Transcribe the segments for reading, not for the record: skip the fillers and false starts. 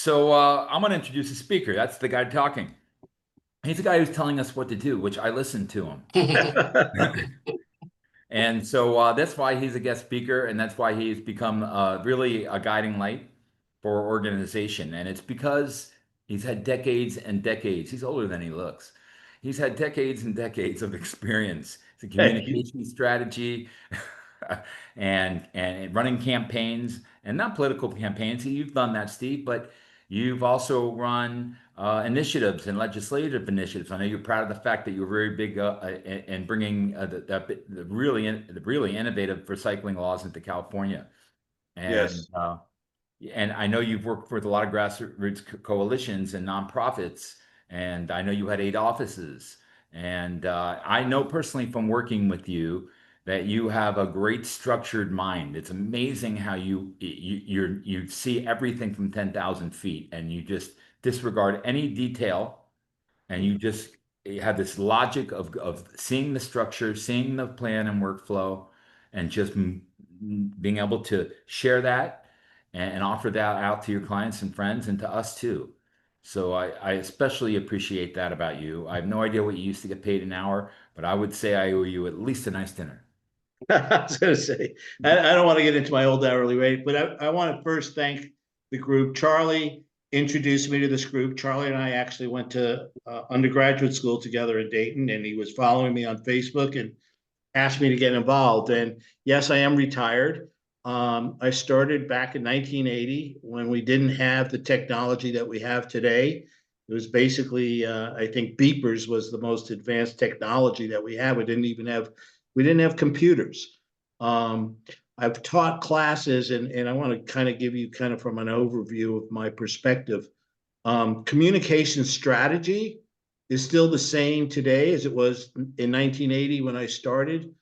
I'm going to introduce the speaker. That's the guy talking. He's the guy who's telling us what to do, which I listen to him. And that's why he's a guest speaker, and that's why he's become really a guiding light for our organization. And it's because he's had decades and decades. He's older than he looks. He's had decades and decades of experience. It's a Thank you. communication strategy and running campaigns, and not political campaigns. You've done that, Steve, but you've also run initiatives and legislative initiatives. I know you're proud of the fact that you're very big in bringing the really innovative recycling laws into California. And Yes. uh, and I know you've worked with a lot of grassroots coalitions and nonprofits, and I know you had 8 offices. And I know personally from working with you that you have a great structured mind. It's amazing how you see everything from 10,000 feet, and you just disregard any detail, and you have this logic of seeing the structure, seeing the plan and workflow, and just being able to share that and offer that out to your clients and friends and to us too. So I especially appreciate that about you. I have no idea what you used to get paid an hour, but I would say I owe you at least a nice dinner. I was going to say, I don't want to get into my old hourly rate, but I want to first thank the group. Charlie introduced me to this group. Charlie and I actually went to undergraduate school together in Dayton, and he was following me on Facebook and asked me to get involved. And yes, I am retired. I started back in 1980 when we didn't have the technology that we have today. It was basically, I think, beepers was the most advanced technology that we had. We didn't have computers. Um, I've taught classes, and I want to kind of give you kind of from an overview of my perspective. Communication strategy is still the same today as it was in 1980 when I started.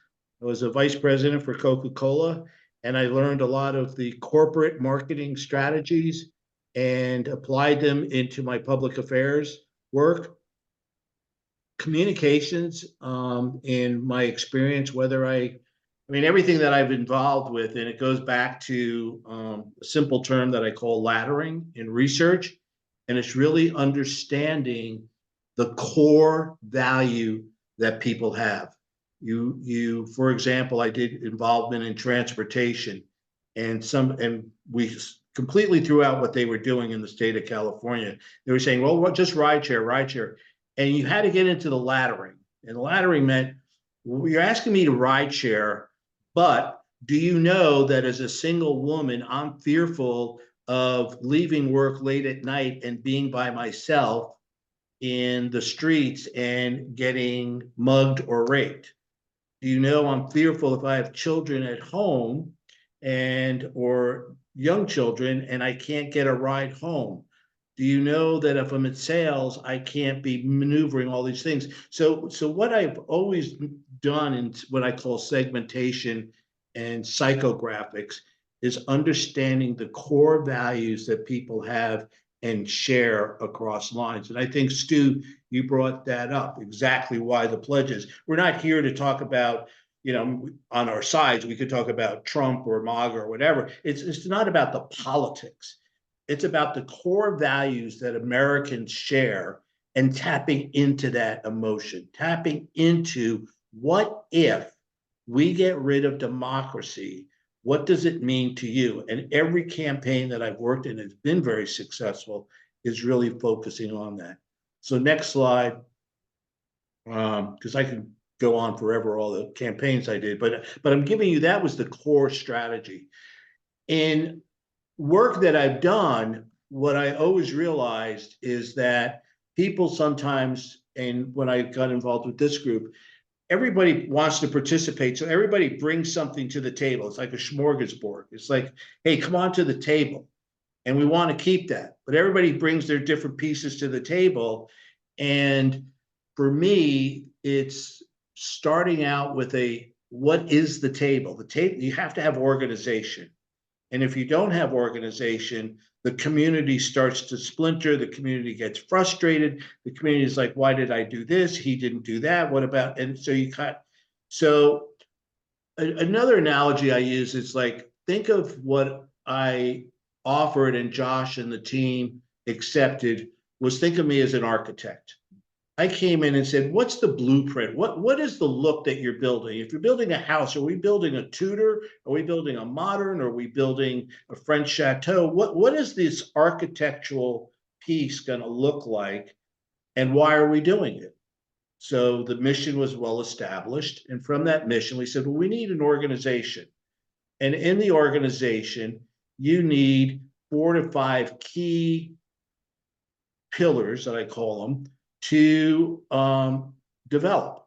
I was a vice president for Coca-Cola, and I learned a lot of the corporate marketing strategies and applied them into my public affairs work. Communications, in my experience, I mean, everything that I've involved with, and it goes back to a simple term that I call laddering in research, and it's really understanding the core value that people have. For example, I did involvement in transportation, and we completely threw out what they were doing in the state of California. They were saying, well, just ride share, and you had to get into the laddering, and the laddering meant, well, you're asking me to ride share, but do you know that as a single woman, I'm fearful of leaving work late at night and being by myself in the streets and getting mugged or raped? Do you know I'm fearful if I have children at home and or young children and I can't get a ride home? Do you know that if I'm in sales, I can't be maneuvering all these things? So what I've always done in what I call segmentation and psychographics is understanding the core values that people have and share across lines. And I think, Stu, you brought that up, exactly why the pledges. We're not here to talk about, on our sides, we could talk about Trump or MAGA or whatever. It's not about the politics. It's about the core values that Americans share and tapping into that emotion, tapping into what if we get rid of democracy? What does it mean to you? And every campaign that I've worked in has been very successful, is really focusing on that. So next slide, because I can go on forever, all the campaigns I did, but I'm giving you, that was the core strategy. In work that I've done, what I always realized is that people sometimes, and when I got involved with this group, everybody wants to participate. So everybody brings something to the table. It's like a smorgasbord. It's like, hey, come on to the table. And we want to keep that. But everybody brings their different pieces to the table. And for me, it's starting out with what is the table? The table, you have to have organization. And if you don't have organization, the community starts to splinter. The community gets frustrated. The community is like, why did I do this? He didn't do that. What about? And so you cut. So another analogy I use is like, think of what I offered and Josh and the team accepted was think of me as an architect. I came in and said, what's the blueprint? What is the look that you're building? If you're building a house, are we building a Tudor? Are we building a modern? Are we building a French chateau? What is this architectural piece going to look like? And why are we doing it? So the mission was well established. And from that mission, we said, well, we need an organization. And in the organization, you need 4 to 5 key pillars that I call them to develop.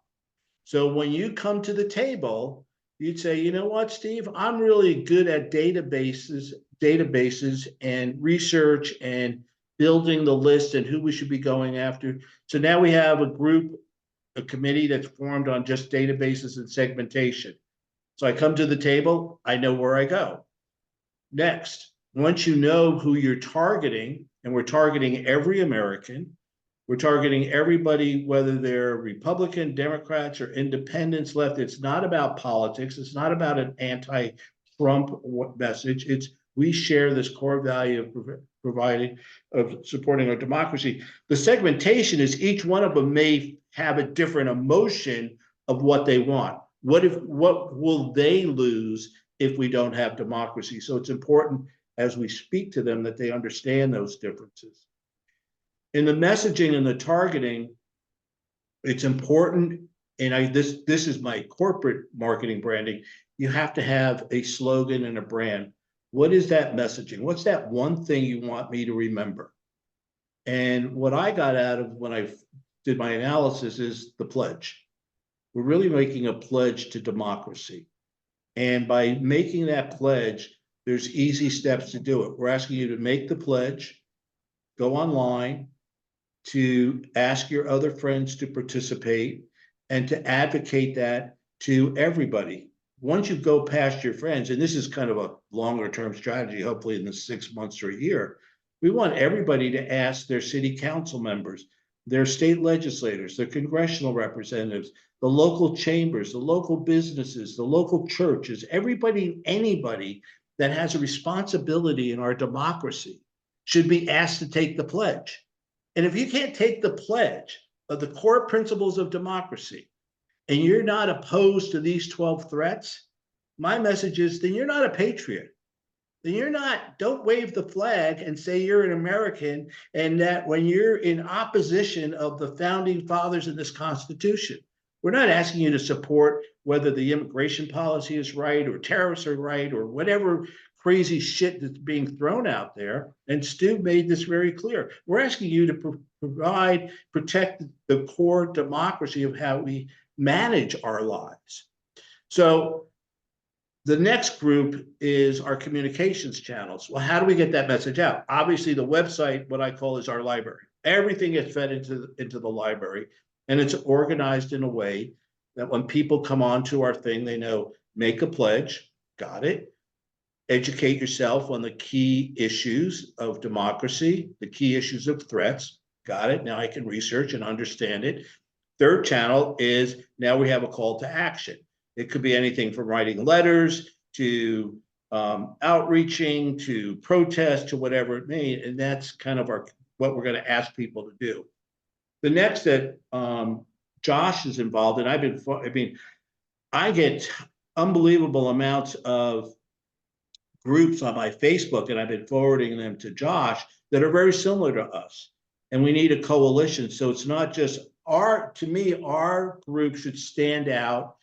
So when you come to the table, you'd say, you know what, Steve, I'm really good at databases and research and building the list and who we should be going after. So now we have a committee that's formed on just databases and segmentation. So I come to the table, I know where I go. Next, once you know who you're targeting, and we're targeting every American, we're targeting everybody, whether they're Republican, Democrats, or independents, left. It's not about politics. It's not about an anti-Trump message. It's we share this core value of supporting our democracy. The segmentation is each one of them may have a different emotion of what they want. What will they lose if we don't have democracy? So it's important as we speak to them that they understand those differences. In the messaging and the targeting, it's important, and this is my corporate marketing branding, you have to have a slogan and a brand. What is that messaging? What's that one thing you want me to remember? And what I got out of when I did my analysis is the pledge. We're really making a pledge to democracy. And by making that pledge, there's easy steps to do it. We're asking you to make the pledge, go online, to ask your other friends to participate, and to advocate that to everybody. Once you go past your friends, and this is kind of a longer term strategy, hopefully in the 6 months or a year, we want everybody to ask their city council members, their state legislators, their congressional representatives, the local chambers, the local businesses, the local churches, everybody, anybody that has a responsibility in our democracy should be asked to take the pledge. And if you can't take the pledge of the core principles of democracy, and you're not opposed to these 12 threats, my message is then you're not a patriot. Then you're not, don't wave the flag and say you're an American, and that when you're in opposition of the founding fathers in this Constitution. We're not asking you to support whether the immigration policy is right or tariffs are right or whatever crazy shit that's being thrown out there. And Stu made this very clear. We're asking you to protect the core democracy of how we manage our lives. So the next group is our communications channels. Well, how do we get that message out? Obviously, the website, what I call is our library. Everything gets fed into the library, and it's organized in a way that when people come onto our thing, they know, make a pledge, got it. Educate yourself on the key issues of democracy, the key issues of threats, got it. Now I can research and understand it. Third channel is now we have a call to action. It could be anything from writing letters to outreaching to protest to whatever it may, and that's kind of what we're going to ask people to do. The next that Josh is involved in, I get unbelievable amounts of groups on my Facebook, and I've been forwarding them to Josh that are very similar to us. And we need a coalition. So it's not just to me, our group should stand out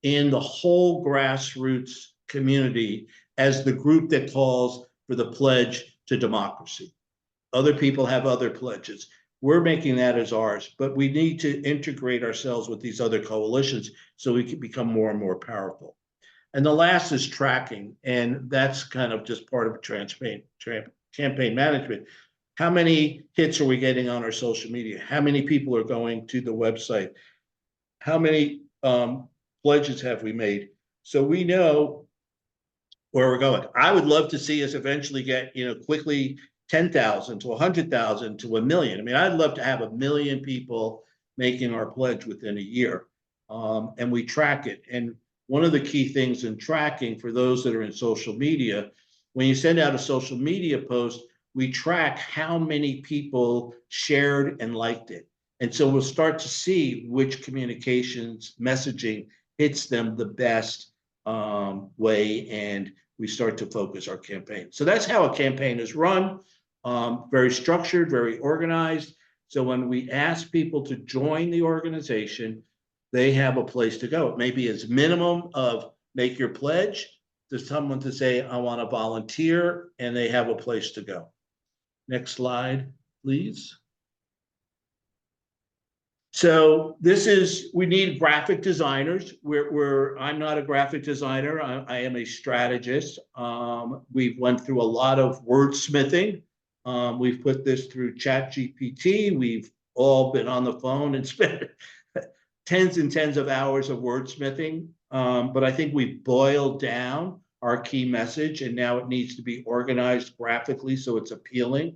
in the whole grassroots community as the group that calls for the pledge to democracy. Other people have other pledges. We're making that as ours, but we need to integrate ourselves with these other coalitions so we can become more and more powerful. And the last is tracking, and that's kind of just part of campaign management. How many hits are we getting on our social media? How many people are going to the website? How many pledges have we made? So we know where we're going. I would love to see us eventually get, quickly 10,000 to 100,000 to 1 million. I mean, I'd love to have 1 million people making our pledge within a year, and we track it. And one of the key things in tracking for those that are in social media, when you send out a social media post, we track how many people shared and liked it. And so we'll start to see which communications messaging hits them the best way, and we start to focus our campaign. So that's how a campaign is run, very structured, very organized. So when we ask people to join the organization, they have a place to go. It may be as minimum of make your pledge to someone to say, I want to volunteer, and they have a place to go. Next slide, please. So this is, we need graphic designers. I'm not a graphic designer. I am a strategist. We've went through a lot of wordsmithing. We've put this through ChatGPT. We've all been on the phone and spent tens and tens of hours of wordsmithing. But I think we've boiled down our key message, and now it needs to be organized graphically so it's appealing.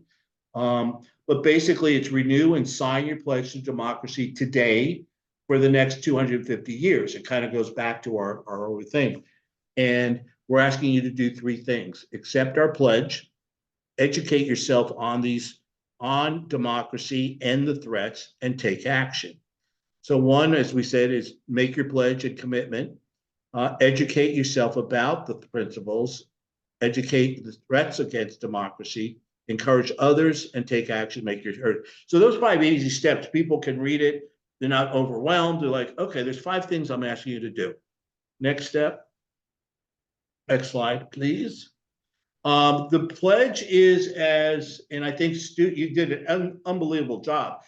But basically, it's renew and sign your pledge to democracy today for the next 250 years. It kind of goes back to our old thing. And we're asking you to do three things: accept our pledge, educate yourself on democracy and the threats, and take action. So one, as we said, is make your pledge and commitment, educate yourself about the principles, educate the threats against democracy, encourage others, and take action, make your heard. So those 5 easy steps, people can read it. They're not overwhelmed. They're like, okay, there's 5 things I'm asking you to do. Next step. Next slide, please. The pledge is and I think Stu, you did an unbelievable job.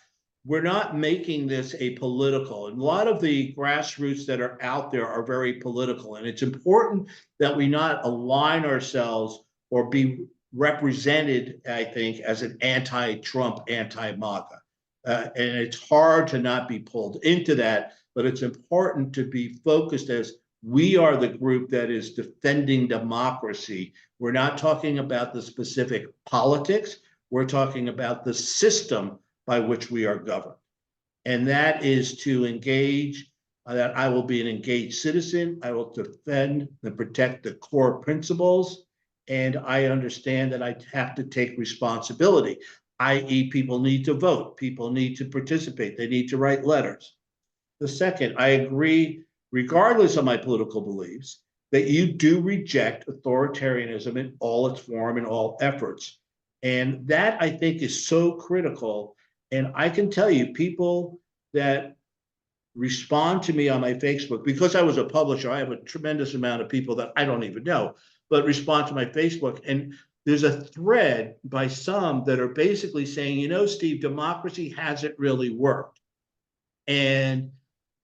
We're not making this a political, and a lot of the grassroots that are out there are very political, and it's important that we not align ourselves or be represented, I think, as an anti-Trump, anti-MAGA. And it's hard to not be pulled into that, but it's important to be focused as we are the group that is defending democracy. We're not talking about the specific politics. We're talking about the system by which we are governed. And that is to engage, that I will be an engaged citizen. I will defend and protect the core principles. And I understand that I have to take responsibility, i.e. people need to vote, people need to participate, they need to write letters. The second, I agree, regardless of my political beliefs, that you do reject authoritarianism in all its form and all efforts. And that, I think, is so critical. And I can tell you, people that respond to me on my Facebook, because I was a publisher, I have a tremendous amount of people that I don't even know, but respond to my Facebook. And there's a thread by some that are basically saying, you know, Steve, democracy hasn't really worked. And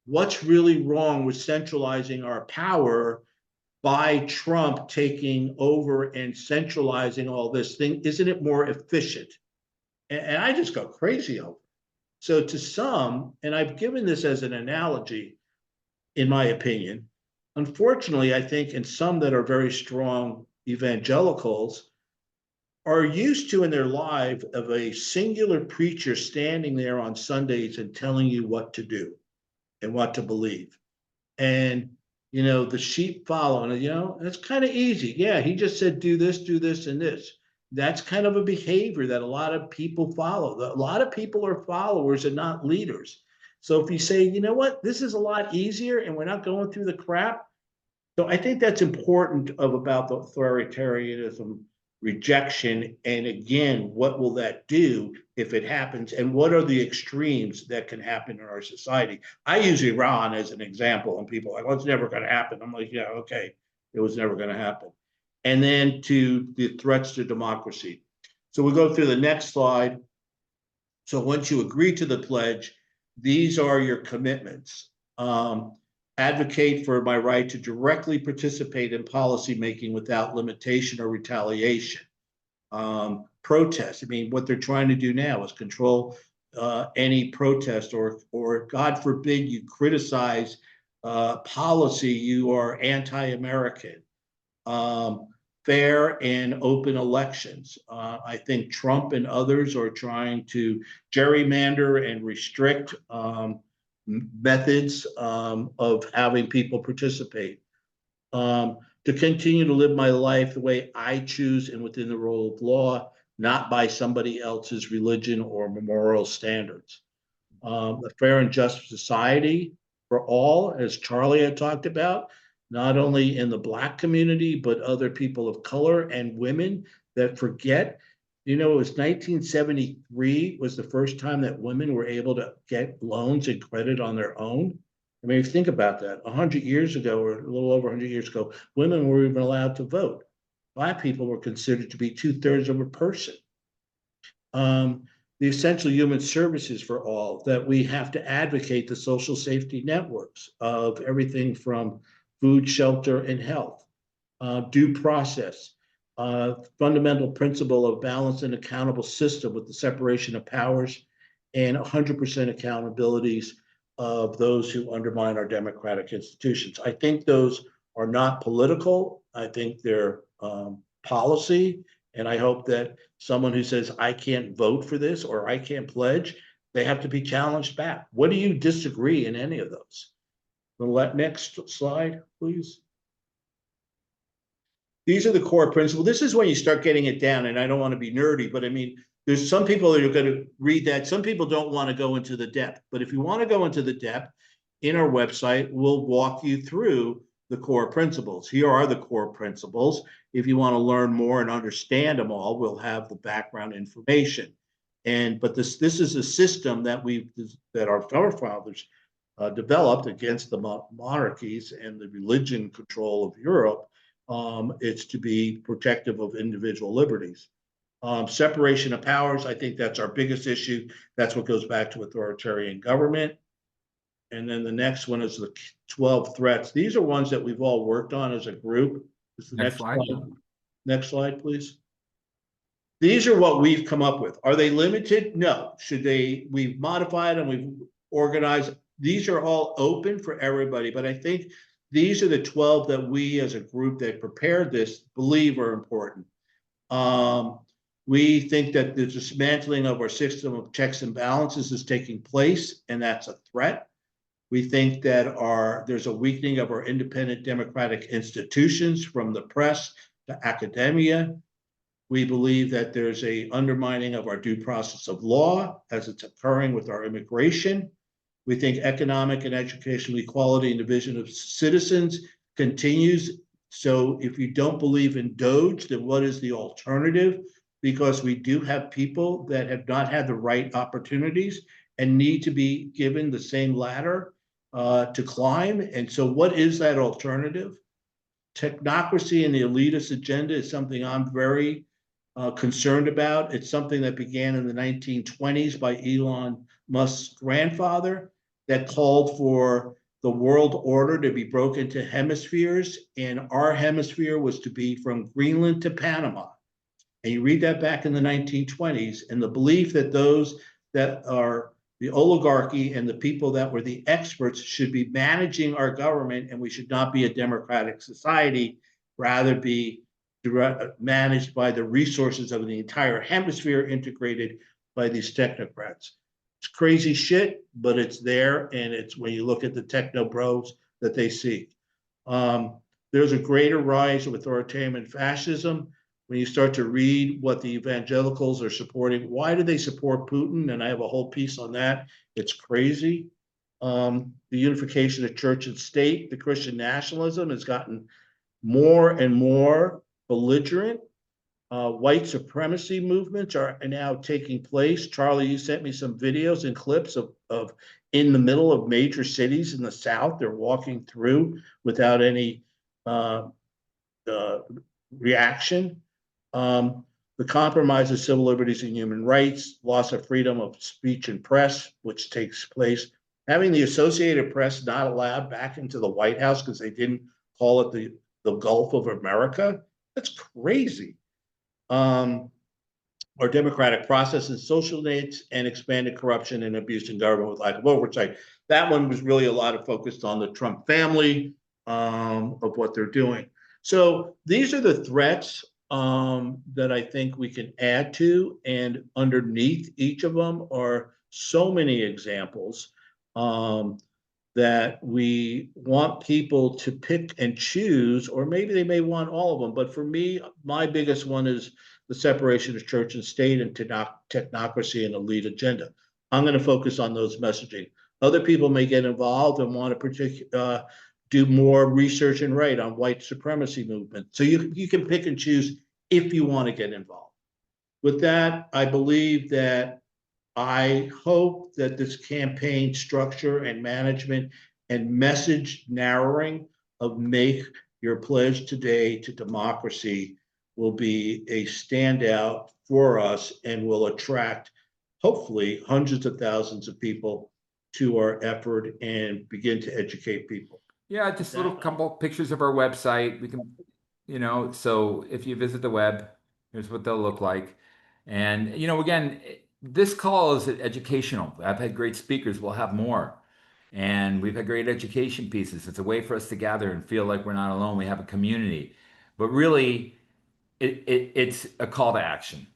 what's really wrong with centralizing our power by Trump taking over and centralizing all this thing? Isn't it more efficient? And I just go crazy over it. So to some, and I've given this as an analogy, in my opinion, unfortunately, I think in some that are very strong evangelicals are used to in their life of a singular preacher standing there on Sundays and telling you what to do and what to believe. And, you know, the sheep follow, and, you know, it's kind of easy. Yeah, he just said, do this, and this. That's kind of a behavior that a lot of people follow. A lot of people are followers and not leaders. So if you say, you know what, this is a lot easier and we're not going through the crap. So I think that's important about the authoritarianism rejection. And again, what will that do if it happens? And what are the extremes that can happen in our society? I use Iran as an example, and people are like, well, it's never going to happen. I'm like, yeah, okay, it was never going to happen. And then to the threats to democracy. So we'll go through the next slide. So once you agree to the pledge, these are your commitments. Advocate for my right to directly participate in policymaking without limitation or retaliation. Protest. I mean, what they're trying to do now is control any protest, or God forbid you criticize policy, you are anti-American. Fair and open elections. I think Trump and others are trying to gerrymander and restrict methods of having people participate. To continue to live my life the way I choose and within the rule of law. not by somebody else's religion or moral standards. A fair and just society for all, as Charlie had talked about, not only in the Black community, but other people of color and women that forget. You know, it was 1973 was the first time that women were able to get loans and credit on their own. I mean, think about that. 100 years ago, or a little over 100 years ago, women were even allowed to vote. Black people were considered to be two-thirds of a person. The essential human services for all, that we have to advocate the social safety networks of everything from food, shelter, and health, due process, fundamental principle of balanced and accountable system with the separation of powers, and 100% accountabilities of those who undermine our democratic institutions. I think those are not political. I think they're policy. And I hope that someone who says, I can't vote for this or I can't pledge, they have to be challenged back. What do you disagree in any of those? The next slide, please. These are the core principles. This is when you start getting it down, and I don't want to be nerdy, but I mean, there's some people that are going to read that. Some people don't want to go into the depth, but if you want to go into the depth, in our website, we'll walk you through the core principles. Here are the core principles. If you want to learn more and understand them all, we'll have the background information. But this is a system that our forefathers developed against the monarchies and the religion control of Europe. It's to be protective of individual liberties. Separation of powers, I think that's our biggest issue. That's what goes back to authoritarian government. And then the next one is the 12 threats. These are ones that we've all worked on as a group. This is the next slide. Next slide, please. These are what we've come up with. Are they limited? No. We've modified them, we've organized. These are all open for everybody, but I think these are the 12 that we as a group that prepared this believe are important. We think that the dismantling of our system of checks and balances is taking place, and that's a threat. We think that there's a weakening of our independent democratic institutions, from the press to academia. We believe that there's a undermining of our due process of law as it's occurring with our immigration. We think economic and educational equality and division of citizens continues. So if you don't believe in Doge, then what is the alternative? Because we do have people that have not had the right opportunities and need to be given the same ladder to climb. And so what is that alternative? Technocracy and the elitist agenda is something I'm very concerned about. It's something that began in the 1920s by Elon Musk's grandfather, that called for the world order to be broken into hemispheres. And our hemisphere was to be from Greenland to Panama. And you read that back in the 1920s, and the belief that those that are the oligarchy and the people that were the experts should be managing our government, and we should not be a democratic society, rather be managed by the resources of the entire hemisphere, integrated by these technocrats. It's crazy shit, but it's there, and it's when you look at the techno bros that they seek. There's a greater rise of authoritarian and fascism. When you start to read what the evangelicals are supporting, why do they support Putin? And I have a whole piece on that. It's crazy. The unification of church and state, the Christian nationalism has gotten more and more belligerent. White supremacy movements are now taking place. Charlie, you sent me some videos and clips of in the middle of major cities in the South. They're walking through without any reaction. The compromise of civil liberties and human rights, loss of freedom of speech and press, which takes place. Having the Associated Press not allowed back into the White House because they didn't call it the Gulf of America. That's crazy. Our democratic process and social needs, and expanded corruption and abuse in government with lack of oversight. That one was really a lot of focused on the Trump family, of what they're doing. So these are the threats that I think we can add to, and underneath each of them are so many examples. that we want people to pick and choose, or maybe they may want all of them. But for me, my biggest one is the separation of church and state and technocracy and elite agenda. I'm going to focus on those messaging. Other people may get involved and want to do more research and write on white supremacy movement. So you can pick and choose if you want to get involved. With that, I believe that I hope that this campaign structure and management and message narrowing of make your pledge today to democracy will be a standout for us and will attract, hopefully, hundreds of thousands of people to our effort and begin to educate people. Yeah, just a little couple pictures of our website. We can, so if you visit the web, here's what they'll look like. And, again, this call is educational. I've had great speakers. We'll have more. And we've had great education pieces. It's a way for us to gather and feel like we're not alone. We have a community. But really, it's a call to action.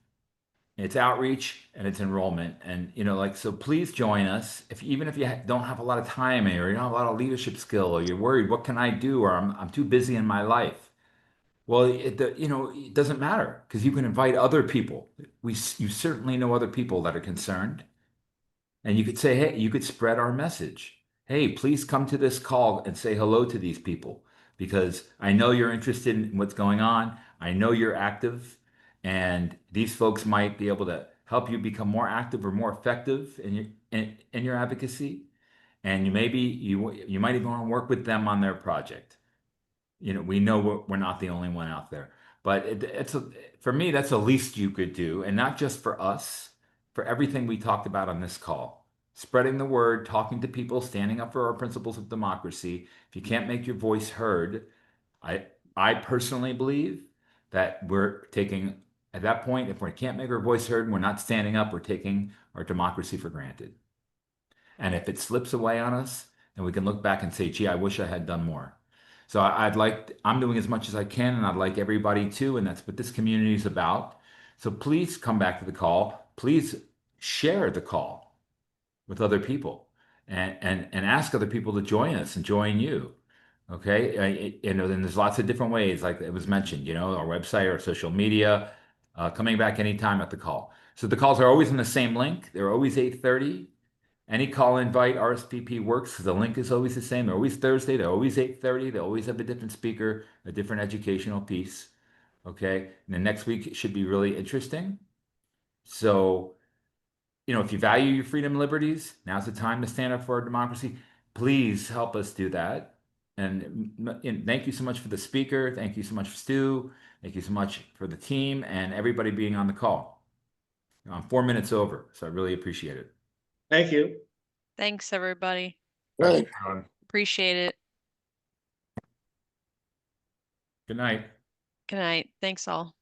It's outreach and it's enrollment. And, so please join us. Even if you don't have a lot of time or you don't have a lot of leadership skill or you're worried, what can I do? Or I'm too busy in my life. Well, it doesn't matter because you can invite other people. You certainly know other people that are concerned. And you could say, hey, you could spread our message. Hey, please come to this call and say hello to these people because I know you're interested in what's going on. I know you're active, and these folks might be able to help you become more active or more effective in your advocacy. And you might even want to work with them on their project. We know we're not the only one out there, but for me, that's the least you could do, and not just for us, for everything we talked about on this call. Spreading the word, talking to people, standing up for our principles of democracy. If you can't make your voice heard, I personally believe that we're taking, at that point, if we can't make our voice heard and we're not standing up, we're taking our democracy for granted. And if it slips away on us, then we can look back and say, gee, I wish I had done more. So I'm doing as much as I can, and I'd like everybody to, and that's what this community is about. So please come back to the call. Please share the call with other people and ask other people to join us and join you. Okay. Then there's lots of different ways, like it was mentioned, our website, our social media, coming back anytime at the call. So the calls are always in the same link. They're always 8:30. Any call invite RSVP works because the link is always the same. They're always Thursday. They're always 8:30. They always have a different speaker, a different educational piece. Okay. And then next week it should be really interesting. So, if you value your freedom and liberties, now's the time to stand up for our democracy. Please help us do that. And thank you so much for the speaker. Thank you so much for Stu. Thank you so much for the team and everybody being on the call. I'm 4 minutes over, so I really appreciate it. Thank you. Thanks, everybody. Right. Appreciate it. Good night. Good night. Thanks all.